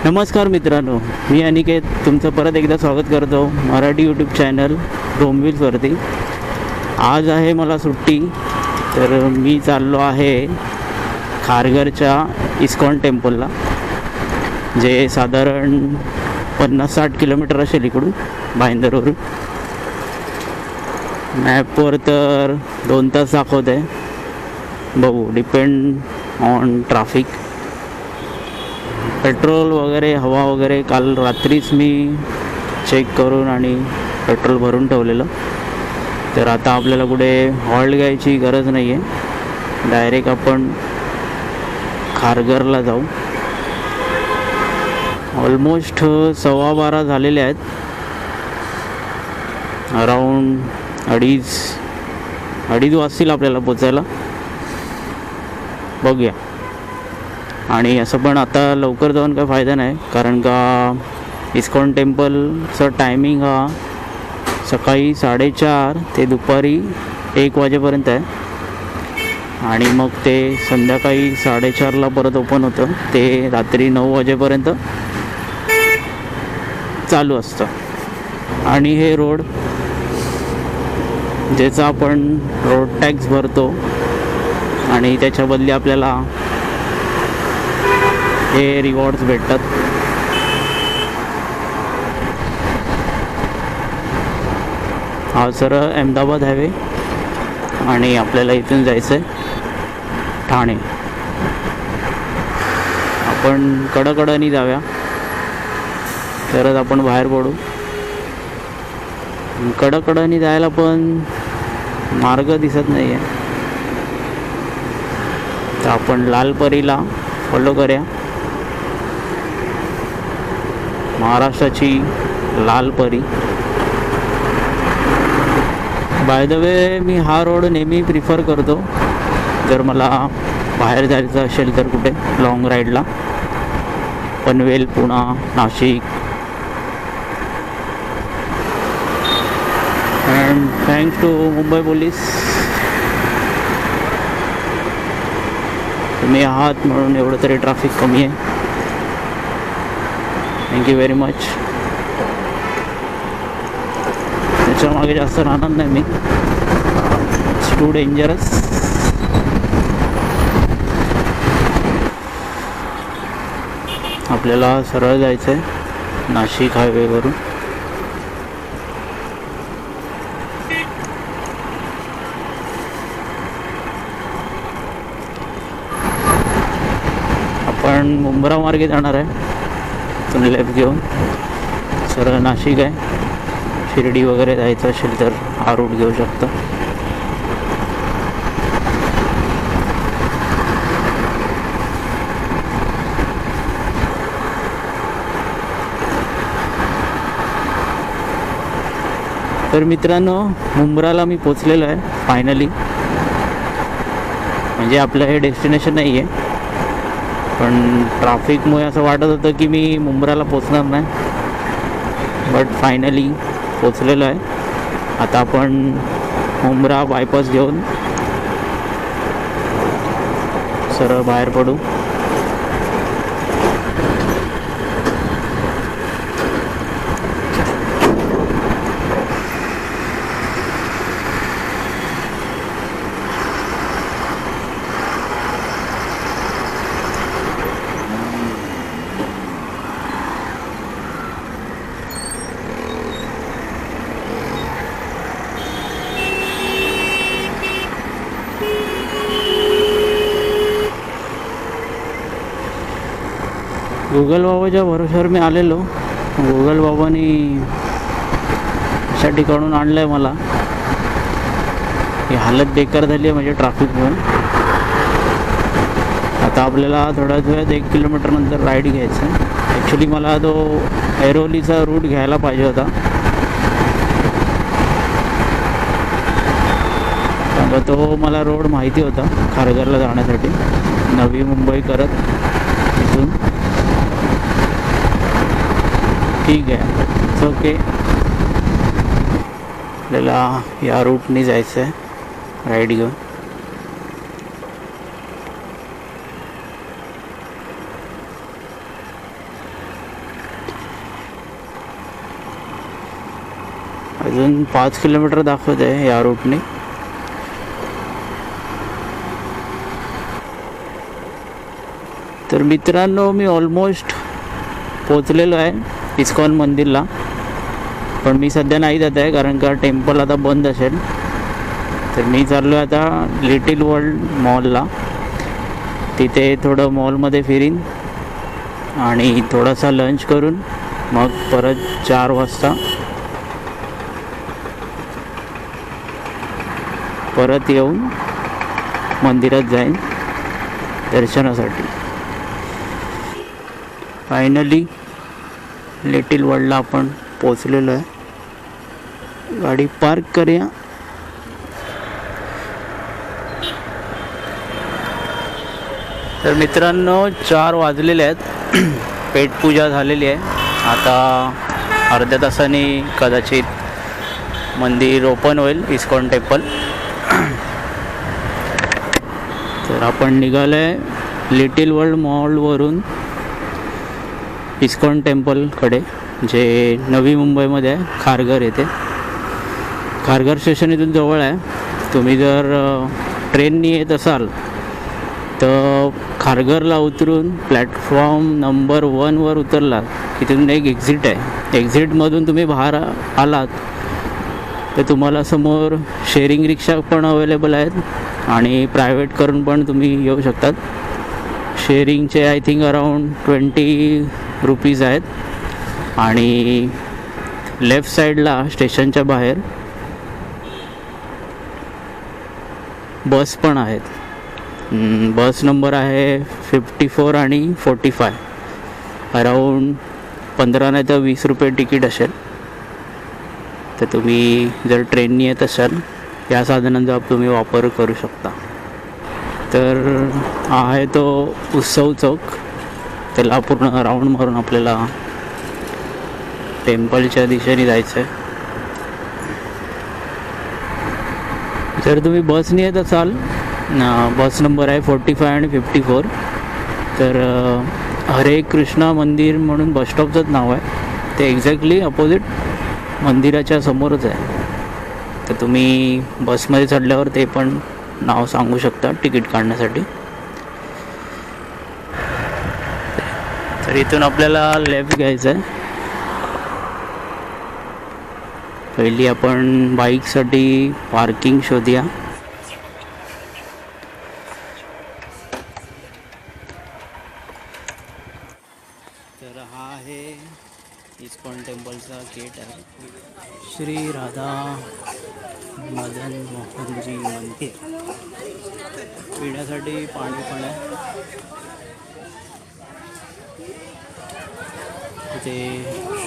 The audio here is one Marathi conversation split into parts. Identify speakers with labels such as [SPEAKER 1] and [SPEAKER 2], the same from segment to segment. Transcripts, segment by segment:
[SPEAKER 1] नमस्कार मित्रांनो, मी अनिकेत तुमचं परत एकदा स्वागत करतो मराठी यूट्यूब चॅनल रोमविल्सवरती. आज आहे मला सुट्टी, तर मी चाललो आहे खारघरच्या इस्कॉन टेम्पलला, जे साधारण 50-60 किलोमीटर असेल इकडून भाईंदरवरून. मॅपवर तर 2 तास दाखवत आहे, बघू डिपेंड ऑन ट्रॅफिक. पेट्रोल वगैरे हवा वगैरे काल रात्रीच मी चेक करून आणि पेट्रोल भरून ठेवलेलं. तर आता आपल्याला कुठे हॉल्ट घ्यायची गरज नाही आहे, डायरेक्ट आपण खारघरला जाऊ. ऑलमोस्ट 12:15 झालेले आहेत, अराऊंड अडीच वाजतील आपल्याला पोचायला. बघूया. आणि असं पण आता लवकर जाऊन काय फायदा नाही, कारण का इस्कॉन टेम्पलचा टायमिंग हा सकाळी 4:30 ते दुपारी 1 वाजेपर्यंत आहे, आणि मग ते संध्याकाळी 4:30ला परत ओपन होतं, ते रात्री 9 वाजेपर्यंत चालू असतं. आणि हे रोड ज्याचा आपण रोड टॅक्स भरतो आणि त्याच्या बदली आपल्याला हे रिवॉर्ड्स भेटतात. हा सरळ अहमदाबाद हायवे, आणि आपल्याला इथून जायचं आहे ठाणे. आपण कडकडनी जाऊया, तरच आपण बाहेर पडू. कडकडनी जायला पण मार्ग दिसत नाही आहे, तर आपण लालपरीला फॉलो करूया. महाराष्ट्राची लालपरी. बाय द वे, मी हा रोड नेहमी प्रिफर करतो जर मला बाहेर जायचं असेल तर, कुठे लॉंग राईडला. Panvel, Pune, Nashik. And thanks to Mumbai police, तुम्ही आहात म्हणून एवढं तरी ट्रॅफिक कमी आहे. Thank you very much. त्याच्यामागे जास्त राहणार नाही मी, इट्स टू डेंजरस. आपल्याला सरळ जायचं आहे नाशिक हायवेवरून. आपण मुंब्रा मार्गे जाणार आहे, तुम्ही लेफ्ट घेऊन सरळ नाशिक आहे. शिर्डी वगैरे जायचं असेल तर हा रूट घेऊ शकता. तर मित्रांनो, मुंब्राला मी पोचलेलो आहे फायनली. म्हणजे आपलं हे डेस्टिनेशन नाही आहे, पण ट्रॅफिकमुळे असं वाटत होतं की मी मुंब्राला पोचणार नाही, बट फायनली पोचलेलो आहे. आता आपण मुंब्रा बायपास घेऊन सरळ बाहेर पडू. गुगल बाबाच्या भरोश्यावर मी आलेलो. गुगल बाबांनी अशा ठिकाणून आणलं आहे मला, ही हालत बेकार झाली आहे म्हणजे ट्रॅफिकमुळे. आता आपल्याला थोड्याच वेळात 1 किलोमीटर नंतर राईड घ्यायचं आहे. ॲक्च्युली मला तो ऐरोलीचा रूट घ्यायला पाहिजे होता, कारण तो मला रोड माहिती होता खारघरला जाण्यासाठी. नवी मुंबई करत इथून ठीक आहे, इट्स ओके. आपल्याला या रूटने जायचं आहे राईड घेऊन. अजून 5 किलोमीटर दाखवत आहे या रूटने. तर मित्रांनो, मी ऑलमोस्ट पोचलेलो आहे इस्कॉन मंदिरला. पण मी सध्या नाही जात आहे कारण का टेम्पल आता बंद असेल. तर मी चाललो आहे आता लिटिल वर्ल्ड मॉलला. तिथे थोडं मॉलमध्ये फिरीन आणि थोडासा लंच करून मग परत 4 वाजता परत येऊन मंदिरात जाईन दर्शनासाठी. फायनली लिटिल वर्ल्डला आपण पोचलेलो आहे. गाडी पार्क करूया. तर मित्रांनो, 4 वाजलेले आहेत. पेटपूजा झालेली आहे. आता अर्ध्या तासाने कदाचित मंदिर ओपन होईल, इस्कॉन टेम्पल. तर आपण निघालो आहे लिटिल वर्ल्ड मॉलवरून इस्कॉन टेम्पलकडे, जे नवी मुंबईमध्ये आहे, खारघर येथे. खारघर स्टेशन इथून जवळ आहे. तुम्ही जर ट्रेननी येत असाल तर खारघरला उतरून प्लॅटफॉर्म नंबर 1वर उतरलात की तिथून एक एक्झिट आहे. एक्झिटमधून तुम्ही बाहेर आलात तर तुम्हाला समोर शेअरिंग रिक्षा पण अवेलेबल आहेत आणि प्रायव्हेट करून पण तुम्ही येऊ शकतात. शेअरिंगचे आय थिंक अराऊंड 20 रुपीज आहेत. आणि लेफ्ट साईडला स्टेशनच्या बाहेर बस पण आहेत. बस नंबर आहे 54 आणि 45. अराऊंड 15 नाही तर 20 रुपये तिकीट असेल. तर तुम्ही जर ट्रेननी येत असाल या साधनांचा तुम्ही वापर करू शकता. तर हा आहे तो उत्सव चौक. त्याला पूर्ण राऊंड मारून आपल्याला टेम्पलच्या दिशेने जायचं आहे. जर तुम्ही बसने येत असाल, बस नंबर आहे 45 आणि 54, तर हरे कृष्णा मंदिर म्हणून बसस्टॉपचंच नाव आहे. ते एक्झॅक्टली अपोजिट मंदिराच्या समोरच आहे. तर तुम्ही बसमध्ये चढल्यावर ते पण नाव सांगू शकता तिकीट काढण्यासाठी. तर इथून आपल्याला लेफ्ट घ्यायचं आहे. पहिली आपण बाईकसाठी पार्किंग शोधूया. तर हा आहे इस्कॉन टेम्पलचा गेट आहे. श्री राधा मदन मोहनजी मंदिर. पिण्यासाठी पाणी पण आहे. इथे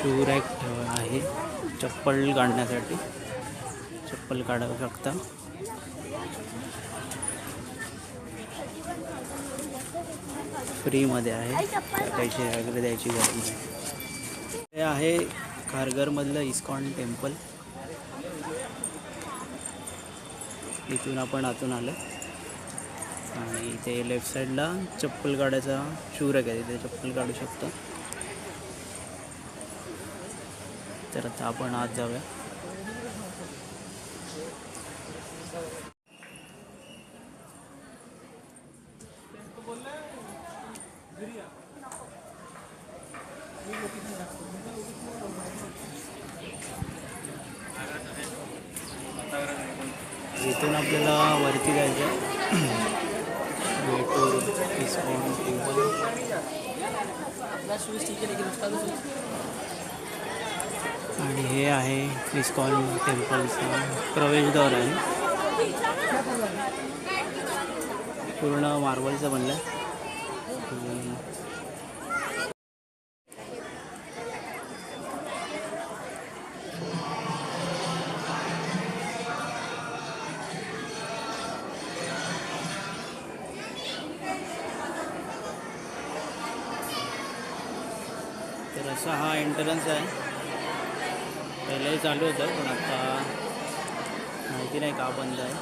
[SPEAKER 1] शू रॅक आहे चप्पल काढण्यासाठी. चप्पल काढू शकता. फ्रीमध्ये आहे, पैसे वगैरे द्यायची गरज नाही. हे आहे खारघरमधलं इस्कॉन टेम्पल. इथून आपण आतून आलो आणि इथे लेफ्ट साईडला चप्पल काढायचा शू रॅक आहे, तिथे चप्पल काढू शकता. तर आता आपण आत जाऊया. इथून आपल्याला वरती जायचं इस्कॉन टेम्पल. आणि हे आहे इस्कॉन टेम्पलचा प्रवेशद्वार आहे. पूर्ण मार्बलचं बनलं आहे. तर असा हा एंट्रन्स आहे. पहिलंही चालू होतं पण आता माहिती नाही का बंद आहे.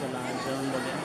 [SPEAKER 1] चला जाऊन बघूया.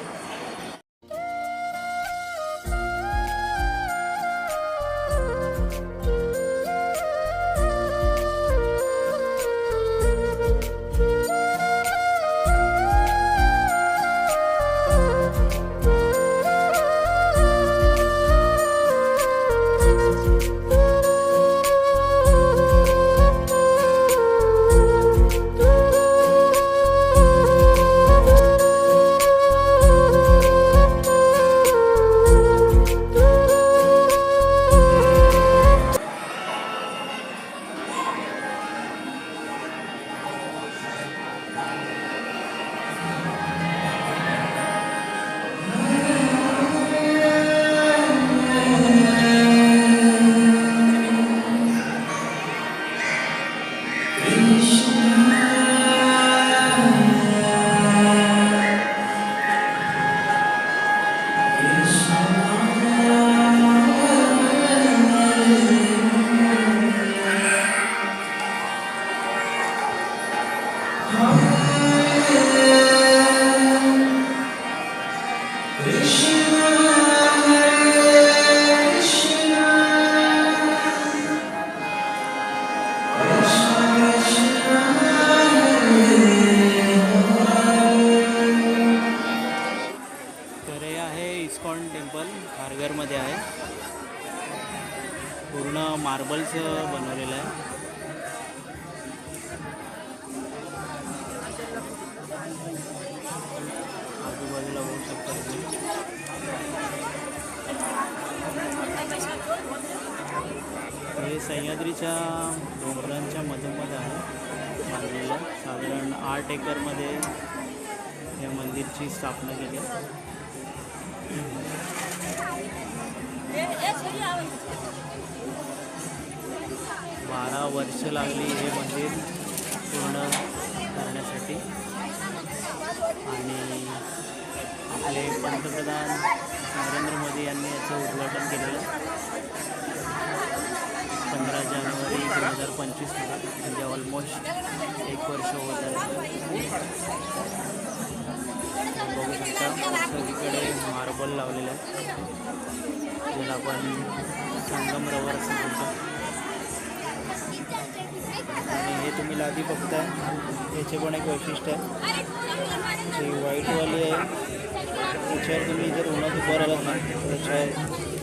[SPEAKER 1] खारघरमध्ये आहे. पूर्ण मार्बलचं बनवलेलं आहे. आजूबाजूला बघू शकता तुम्ही. हे सह्याद्रीच्या डोंगरांच्या मधोमध आहे बांधलेलं. साधारण 8 एकरमध्ये या मंदिरची स्थापना केली. 12 वर्ष लागली हे मंदिर पूर्ण करण्यासाठी. आणि आपले पंतप्रधान नरेंद्र मोदी यांनी याचं उद्घाटन केलेलं 15 जानेवारी 2025 म्हणजे ऑलमोस्ट 1 वर्ष होत आहे. बघू शकता सगळीकडे मार्बल लावलेलं आहे, ज्याला आपण संगमरवर असं म्हणतो. आणि हे तुम्ही लादी बघताय, याचे पण एक वैशिष्ट्य आहे. जी व्हाईटवाली आहे त्याच्यावर तुम्ही जर उन्हात उभं राहिलात ना त्याच्यावर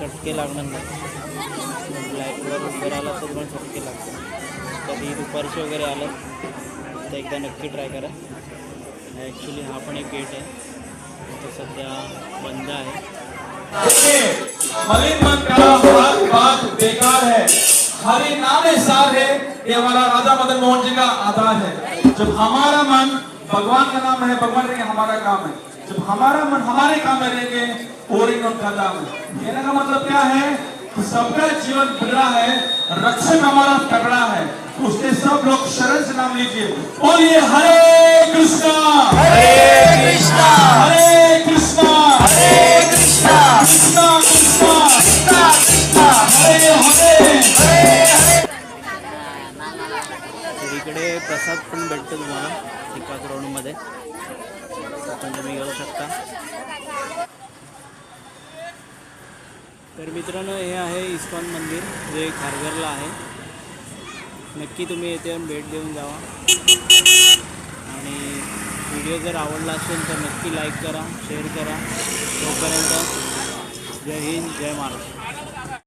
[SPEAKER 1] चटके लागणार नाही. ब्लॅकवर उभं राहिला तर पण चटके लागतात. कधी दुपारचे वगैरे आलं तर एकदा नक्की ट्राय करा. ॲक्च्युली हा पण एक गेट आहे, तो सध्या बंद आहे.
[SPEAKER 2] मलिन मन का हर बात बेकार है, हरि नाम सार है, ये हमारा राजा मदन मोहन जी का आधार है. जब हमारा मन भगवान का नाम है, भगवान का हमारा काम है. जब हमारा मन हमारे काम में रहेंगे और उनका काम है. कहने का मतलब क्या है कि सबका जीवन बिगड़ा है, रक्षक हमारा तगड़ा है. उसके सब लोग शरण से नाम लीजिए. बोलिए हरे कृष्णा हरे कृष्णा हरे कृष्णा हरे कृष्णा कृष्णा कृष्णा कृष्णा कृष्णा हरे हरे.
[SPEAKER 1] इकडे प्रसाद पण भेटतो तुम्हाला एका ग्राउंडमध्ये, पण तुम्ही घेऊ शकता. तर मित्रांनो, हे आहे इस्कॉन मंदिर जे खारघरला आहे. नक्की तुम्ही येथे येऊन भेट देऊन जावा. आणि व्हिडिओ जर आवडला असेल तर नक्की लाईक करा, शेअर करा. तोपर्यंत जय हिंद, जय महाराष्ट्र.